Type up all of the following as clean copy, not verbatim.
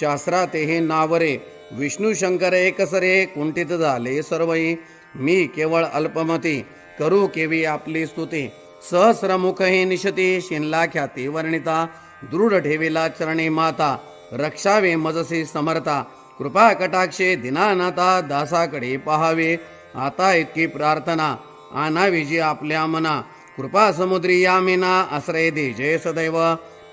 शास्त्रातेही नावरे विष्णू शंकर एकसरे कुंठित झाले सर्वई मी केवळ अल्पमती करू केवी आपली स्तुती सहस्रमुखही निशती शिनला ख्याती वर्णिता दृढ ठेविला चरणी माता रक्षावे मजसी समर्था कृपा कटाक्षे दिनानाथा दासाकडे पहावे आता इतकी प्रार्थना आणावी जी आपल्या मना कृपा समुद्री यामिना आश्रय दे जय सदैव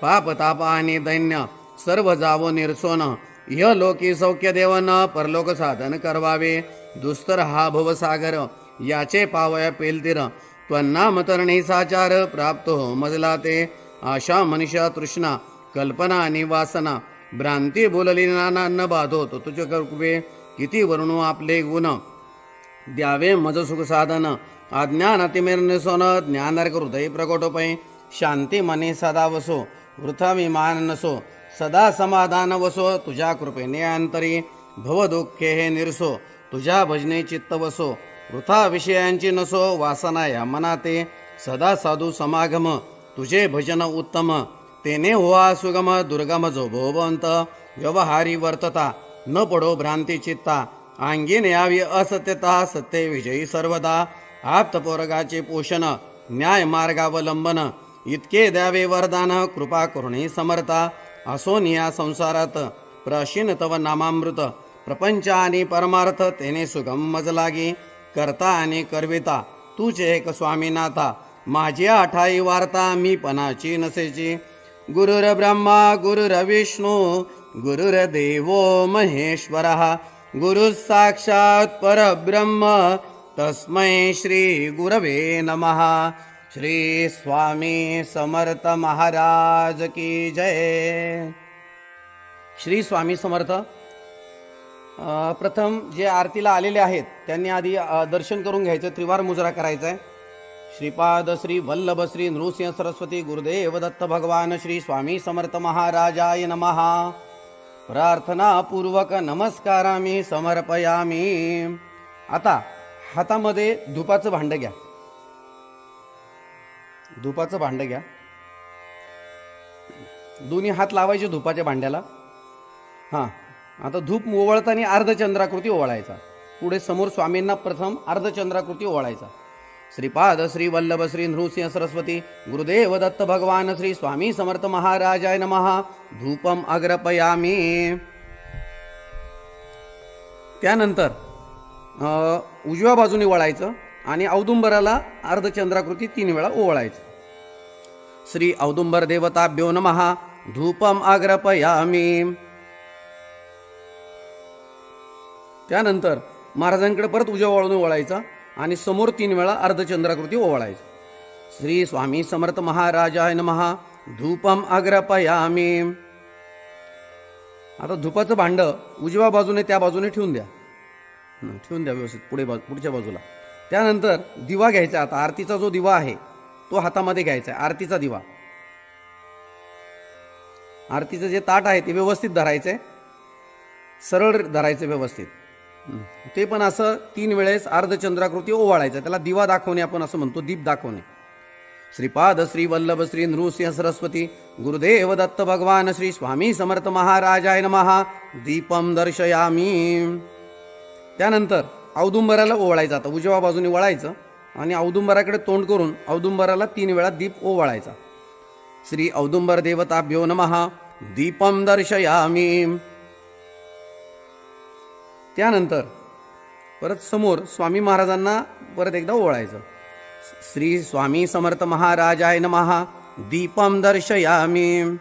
पाप ताप आणि दैन्य सर्व जावो निर्सोन इह लोकी सौख्य देवन परलोक साधन करवावे दुस्तर हा भवसागर याचे पावया पेलतीर त्वन्नाम तरणी साचार प्राप्त हो मजला ते आशा मनुष्या तृष्णा कल्पना आणि वासना भ्रांती बोलली नाना न बाधो तो तुझे कृपे किती वर्णू आपले गुण द्यावे मज सुख साधन अज्ञान अतिमेर निसोन ज्ञानार्क हृदय प्रकटोपै शांती मने सदा वसो वृथा विमान नसो सदा समाधान वसो तुझ्या कृपेने अंतरी भव दुःखे हे निरसो तुझ्या भजने चित्त वसो वृथा विषयांची नसो वासना या मनाते सदा साधू समागम तुझे भजन उत्तम तेने होवा सुगम दुर्गम जो भोवंत व्यवहारी वर्तता न पडो भ्रांती चित्ता अंगीन यावी असत्यता सत्य विजयी सर्वदा आप्तपोरगाचे पोषण न्याय मार्गावलंबन इतके द्यावे वरदान कृपा करुणी समर्था असोन या संसारात प्राशीन तव नामामृत प्रपंच आणि परमार्थ तेने सुगम मज लागी करता आणि करविता तूच एक स्वामीनाथा माझी आठाई वार्ता मी पणाची नसेची गुरुर ब्रह्मा गुरुर विष्णू गुरुर देवो महेश्वरः गुरु साक्षात परब्रह्म तस्मै श्री गुरवे नमः श्री स्वामी समर्थ महाराज की जय. श्री स्वामी समर्थ. प्रथम जे आरतीला आलेले आहेत त्यांनी आधी दर्शन करून घ्यायचं, त्रिवार मुजरा करायचा आहे. श्रीपाद श्री वल्लभ श्री नृसिंह सरस्वती गुरुदेव दत्त भगवान श्री स्वामी समर्थ महाराजाय नमः. प्रार्थना पूर्वक नमस्कारामी समर्पयामी. आता हातामध्ये धुपाचं भांड घ्या. धुपाचं भांड घ्या. दोन्ही हात लावायचे धुपाच्या भांड्याला. हां, आता धूप ओवाळताना अर्धचंद्राकृती ओवाळायचा. पुढे समोर स्वामींना प्रथम अर्धचंद्राकृती ओवाळायचा. श्रीपाद श्री वल्लभ श्री नृसिंह सरस्वती गुरुदेव दत्त भगवान श्री स्वामी समर्थ महाराजाय नमः. धूपम अग्रपयामी. त्यानंतर उजव्या बाजूने वळायचं आणि औदुंबराला अर्धचंद्राकृती 3 वेळा ओवाळायचं. श्री औदुंबर देवताभ्यो नमः. धूपम अग्रपयामी. त्यानंतर महाराजांकडे परत उजव्या बाजूने वळायचा आणि समोर 3 वेळा अर्धचंद्राकृती ओवाळायची. श्री स्वामी समर्थ महाराजाय नमः. धूपम अग्रपयामी. आता धुपाचं भांड उजव्या बाजूने त्या बाजूने ठेवून द्या. व्यवस्थित पुढच्या बाजूला. त्यानंतर दिवा घ्यायचा. आता आरतीचा जो दिवा आहे तो हातामध्ये घ्यायचा आहे. आरतीचा दिवा. आरतीचं जे ताट आहे ते व्यवस्थित धरायचं आहे, सरळ धरायचं व्यवस्थित. ते पण असं 3 वेळेस अर्धचंद्राकृती ओवाळायचं. त्याला दिवा दाखवणे आपण असं म्हणतो, दीप दाखवणे. श्रीपाद श्री वल्लभ श्री नृसिंह सरस्वती गुरुदेव दत्त भगवान श्री स्वामी समर्थ महाराजाय नमः. दीपम दर्शयामी. त्यानंतर औदुंबराला ओवाळायचं. आता उजव्या बाजूने वळायचं आणि औदुंबराकडे तोंड करून औदुंबराला 3 वेळा दीप ओवाळायचा. श्री औदुंबर देवताभ्यो नमः. दीपम दर्शयामी. त्यानंतर परत समोर स्वामी महाराजांना परत एकदा ओवाळायचं. श्री स्वामी समर्थ महाराजाय नमः. दीपम दर्शयामी.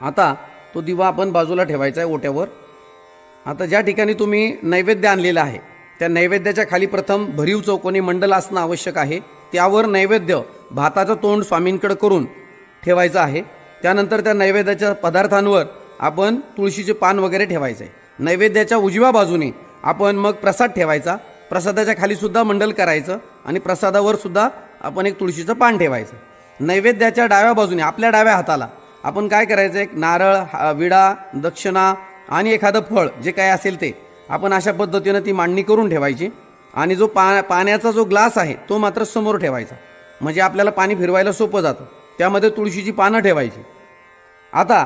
आता तो दिवा आपण बाजूला ठेवायचा आहे ओट्यावर. आता ज्या ठिकाणी तुम्ही नैवेद्य आणलेला आहे त्या नैवेद्याच्या खाली प्रथम भरीव चौकोनी मंडल असणं आवश्यक आहे. त्यावर नैवेद्य भाताचं तोंड स्वामींकडे करून ठेवायचं आहे. त्यानंतर त्या नैवेद्याच्या पदार्थांवर आपण तुळशीचे पान वगैरे ठेवायचं आहे. नैवेद्याच्या उजव्या बाजूने आपण मग प्रसाद ठेवायचा. प्रसादाच्या खाली सुद्धा मंडल करायचं आणि प्रसादावर सुद्धा आपण एक तुळशीचं पान ठेवायचं. नैवेद्याच्या डाव्या बाजूने आपल्या डाव्या हाताला आपण काय करायचं, एक नारळ, विडा, दक्षिणा आणि एखादं फळ जे काय असेल ते आपण अशा पद्धतीनं ती मांडणी करून ठेवायची. आणि जो पाण्याचा जो ग्लास आहे तो मात्र समोर ठेवायचा, म्हणजे आपल्याला पाणी फिरवायला सोपं जातं. त्यामध्ये तुळशीची पानं ठेवायची. आता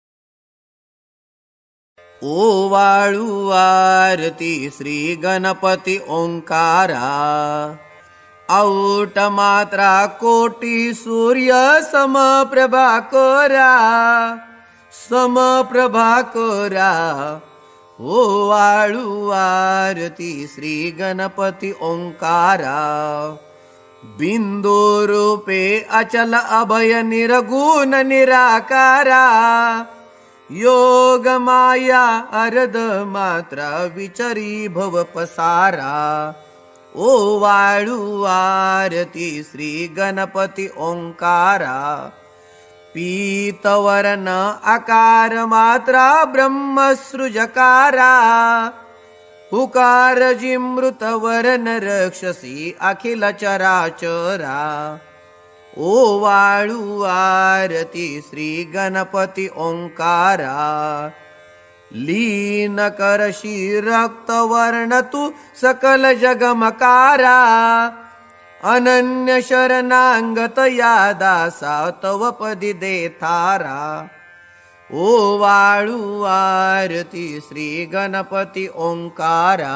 ओवाळू आरती श्री गणपती ओंकारा औट मात्रा कोटी सूर्य समप्रभाकरा समप्रभाकरा ओवाळू आरती श्री गणपती ओंकारा बिंदू रूपे अचल अभय निर्गुण निराकारा योग माया अर्ध मात्रा विचरी भव पसारा ओवाळू आरती श्री गणपती ओंकारा पीतवर्ण आकार मात्रा ब्रह्मसृजकारा हुकार जिमृत वर्ण रक्षसी अखिल चराचरा ओवाळू आरती श्री गणपती ओंकारा लीन करशी रक्तवर्ण तू सकल जगमकारा अनन्य शरणांगत या दासा तव पदी देतारा ओवाळू आरती श्री गणपती ओंकारा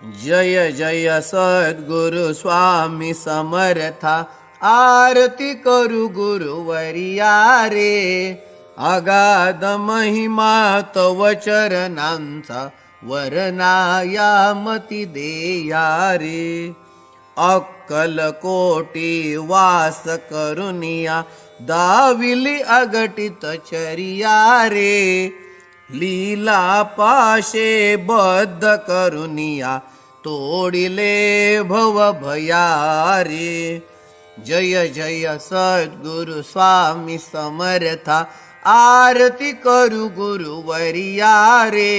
जय जय सद्गुरु स्वामी समर्था आरती करू गुरुवर्या रे अगाध महिमा तव चरणांचा वरनाया मती देया रे अक्कल कोटी वास करुनिया दाविली अगटित चरिया रे लीला पाशे बद्ध करुनिया तोडिले भव भया रे जय जय सद्गुरु स्वामी समर्था आरती करू गुरुवर्या रे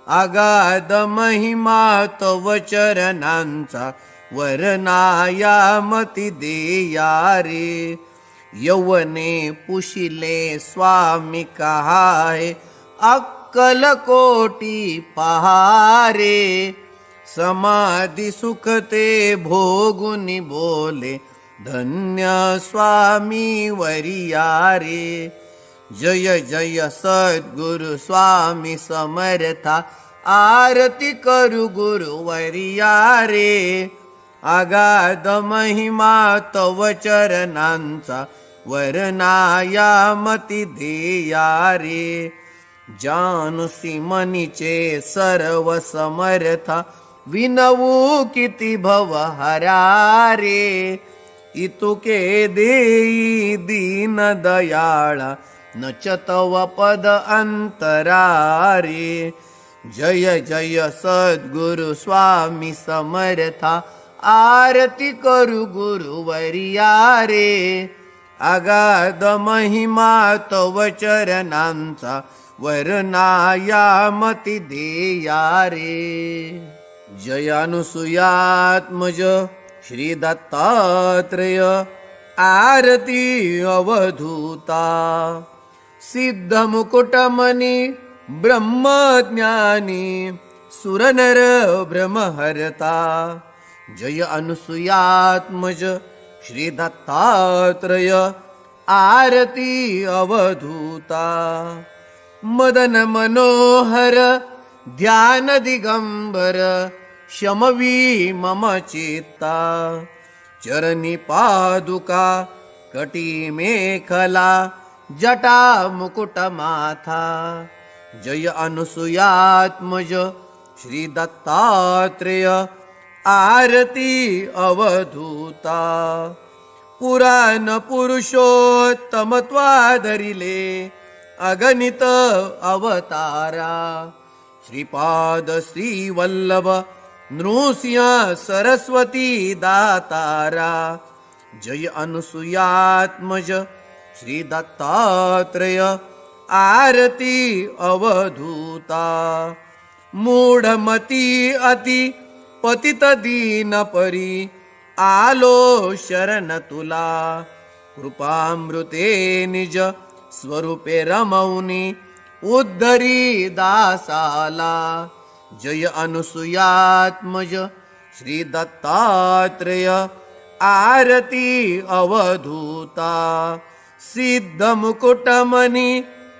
अगाध महिमा तव चरणांचा वरनाया मती देया रे यौवने पुशिले स्वामी कहाय अक्कल कोटी पहारे समाधि सुखते भोगुनी बोले धन्य स्वामी वरिया रे जय जय सद्गुरु स्वामी समर्था आरती करू गुरुवर्या रे अगाध महिमा तव चरणांचा वरनाया मती देया रे जानुसी मनीचे सर्व समर्था विनवू किती भव हरा रे इतुके देई दीन दयाळा नच तव पद अंतरा रे जय जय सद्गुरु स्वामी समर्था आरती करू गुरुवर्या रे अगाध महिमा तव चरणांचा वरनाया मती देया रे जय अनुसूयात्मज श्री दत्तात्रेय आरती अवधूता सिद्ध मुकुटमणी ब्रह्मज्ञानी सुरनर ब्रह्महरता जय अनुसूयात्मज श्री दत्तात्रेय आरती अवधूता मदन मनोहर ध्यान दिगंबर शमवी मम चित्ता चरणी पादुका कटी मेखला जटा मुकुट माथा जय अनुसूयात्मज श्री दत्तात्रेय आरती अवधूता पुराण पुरुषोत्तमत्वाधरिले अगणित अवतारा श्रीपाद श्रीवल्लभ नृसिंह सरस्वती दातारा जय अनुसूयात्मज श्री दत्तात्रेय आरती अवधूता मूढमती अति पतित दीन परी आलो शरण तुला कृपामृते निज स्वरूपे रमौनी उद्धरी दासाला जय अनुसूयात्मज श्री दत्तात्रेय आरती अवधूता सिद्ध मुकुटमणी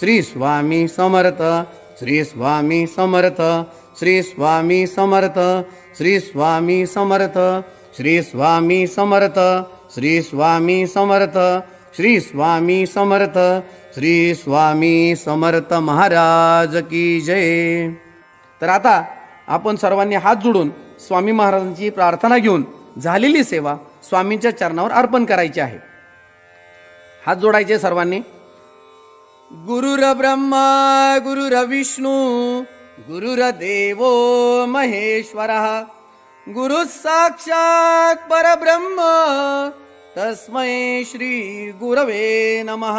श्री स्वामी समर्थ, श्री स्वामी समर्थ, श्री स्वामी समर्थ, श्री स्वामी समर्थ, श्री स्वामी समर्थ, श्री स्वामी समर्थ, श्री स्वामी समर्थ, श्री स्वामी समर्थ महाराज की जय. तर आता आपण सर्वांनी हात जोडून स्वामी महाराजांची प्रार्थना घेऊन झालेली सेवा स्वामींच्या चरणावर अर्पण करायची आहे. हात जोडायचे सर्वांनी. गुरुर ब्रह्मा गुरुर विष्णू गुरुर्देवो महेश्वरः गुरु साक्षात् परब्रह्म तस्मै श्री गुरवे नमः.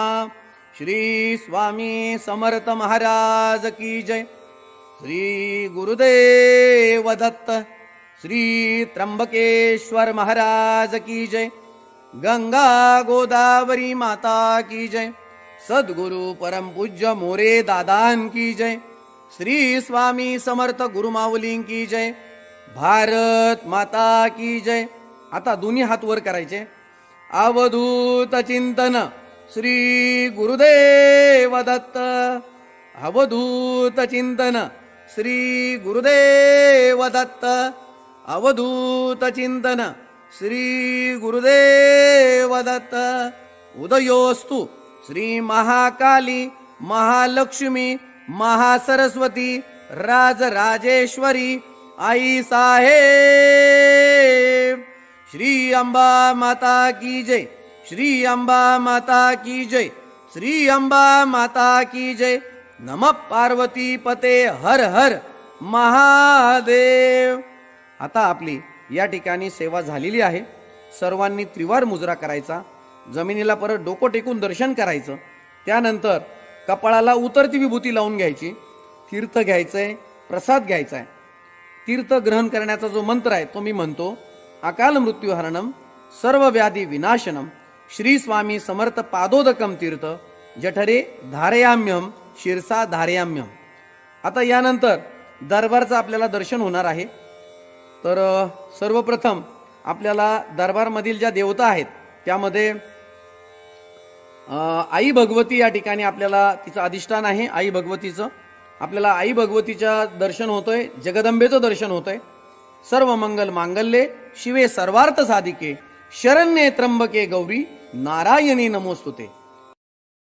श्री स्वामी समर्थ महाराज की जय. श्री गुरुदेव दत्त. श्री त्र्यंबकेश्वर महाराज की जय. गंगा गोदावरी माता की जय. सद्गुरु परम पूज्य मोरे दादान की जय. श्री स्वामी समर्थ गुरुमाऊली की जय. भारत माता की जय. आता दोन्ही हात वर करायचे. अवधूत चिंतन श्री गुरुदेव दत्त. अवधूत चिंतन श्री गुरुदेव दत्त. अवधूत चिंतन श्री गुरुदेव दत्त. उदयोस्तु श्री महाकाली महालक्ष्मी महासरस्वती राजराजेश्वरी आई साहेब. श्री अंबा माता की जय. श्री अंबा माता की जय. श्री अंबा माता की जय. नमः पार्वती पते हर हर महादेव. आता आपली या ठिकाणी सेवा झालेली आहे. सर्वांनी त्रिवार मुजरा करायचा. जमिनीला परत डोकं टेकून दर्शन करायचं. त्यानंतर कपाळाला उतरती विभूती लावून घ्यायची. तीर्थ घ्यायचंय, प्रसाद घ्यायचाय. तीर्थ ग्रहण करण्याचा जो मंत्र आहे तो मी म्हणतो. अकाल मृत्युहरणम सर्व व्याधी विनाशनम श्री स्वामी समर्थ पादोदकम तीर्थ जठरे धारयाम्यम शिरसा धारयाम्यम. आता यानंतर दरबारचं आपल्याला दर्शन होणार आहे. तर सर्वप्रथम आपल्याला दरबारमधील ज्या देवता आहेत त्यामध्ये आई भगवती या ठिकाणी आपल्याला तिचं अधिष्ठान आहे. आई भगवतीचं आपल्याला आई भगवतीच्या दर्शन होतंय. जगदंबेचं दर्शन होतंय. सर्व मंगल मांगल्ये शिवे सर्वार्थ साधिके शरण्ये त्र्यंबके गौरी नारायणी नमोस्तुते.